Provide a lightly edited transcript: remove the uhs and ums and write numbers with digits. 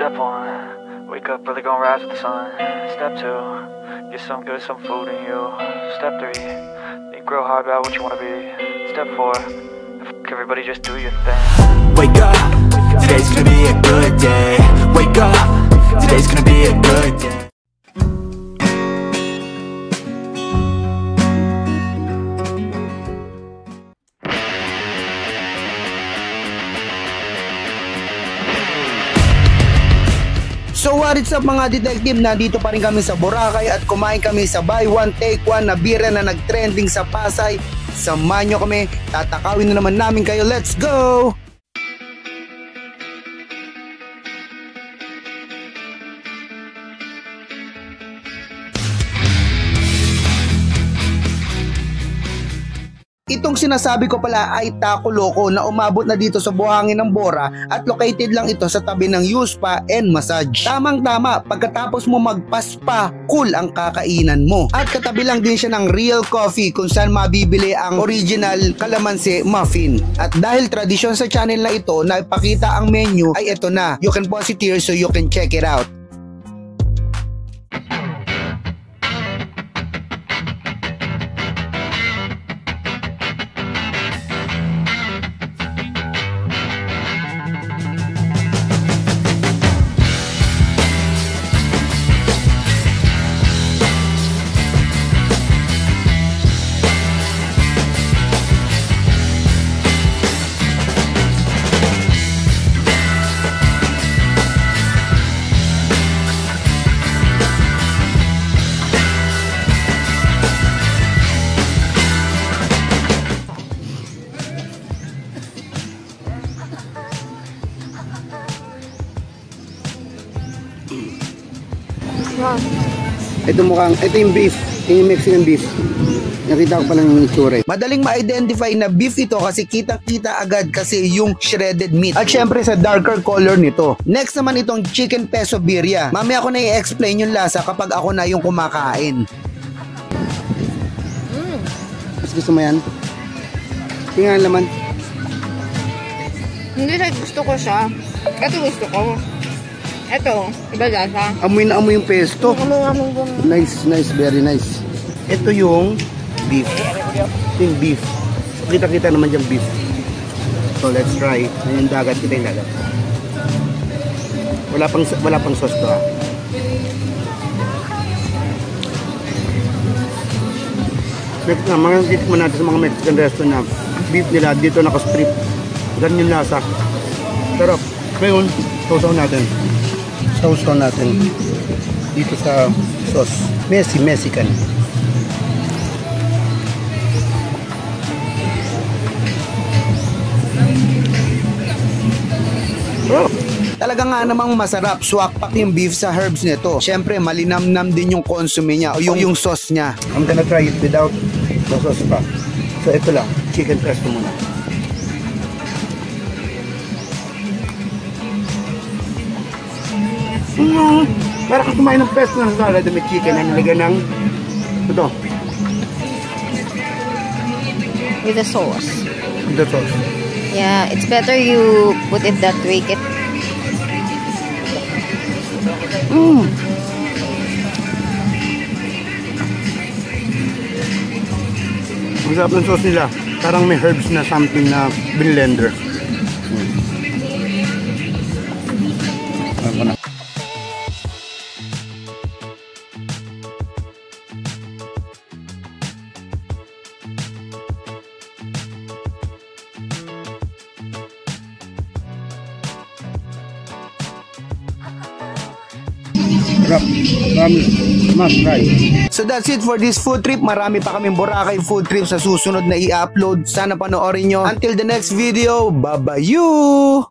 Step 1, wake up early, gonna rise with the sun. Step 2, get some good, some food in you. Step 3, think real hard about what you wanna be. Step 4, everybody just do your thing. Wake up, today's gonna be a good day. Wake up, today's gonna be a good day. So what is up mga detective, nandito pa rin kami sa Boracay at kumain kami sa buy one take one na bira na nagtrending sa Pasay. Samahan nyo kami, tatakawin na naman namin kayo, let's go! Itong sinasabi ko pala ay Taco Loco na umabot na dito sa buhangin ng Bora at located lang ito sa tabi ng U-Spa and Massage. Tamang-tama, pagkatapos mo magpaspa, cool ang kakainan mo. At katabi lang din siya ng Real Coffee kung saan mabibili ang original calamansi muffin. At dahil tradisyon sa channel na ito na ipakita ang menu ay ito na. You can pause it here so you can check it out. Ito yung beef, yung Mexican beef. Nakita ko palang yung itsura. Madaling ma-identify na beef ito kasi kitang-kita agad kasi yung shredded meat. At syempre sa darker color nito. Next naman itong chicken peso birria. Mamaya ako na i-explain yung lasa kapag ako na yung kumakain. Mas gusto mo yan? Tingnan naman. Hindi na gusto ko siya. Ito gusto ko. Ito, iba lasa. Amoy na amoy yung pesto. Amoy. Nice, very nice. Ito yung beef. Ito yung beef. Kita-kita naman yung beef. So let's try. Yung dagat, kita yung dagat. Wala pang sauce to ha. Mga titikman natin sa mga Mexican restaurant na beef nila dito naka-strip. Ganyan yung lasa. Sarap. Ngayon, sausaw natin. Sausaw natin dito sa sauce. Mexican. Talaga nga namang masarap. Swak pack yung beef sa herbs nito. Syempre, malinamnam din yung consomme niya o yung sauce niya. I'm gonna try it without the sauce pa. So ito lang, chicken pesto muna. Para kang kumain ng pesto ng salad na may chicken na nilagyan ng ito. With the sauce. With the sauce. Yeah, it's better you put it that way. Ang sarap ng sauce nila. Parang may herbs na something na blender. Must try. So that's it for this food trip. Marami pa kaming Boracay food trip sa susunod na i-upload. Sana panoorin nyo. Until the next video, bye-bye you!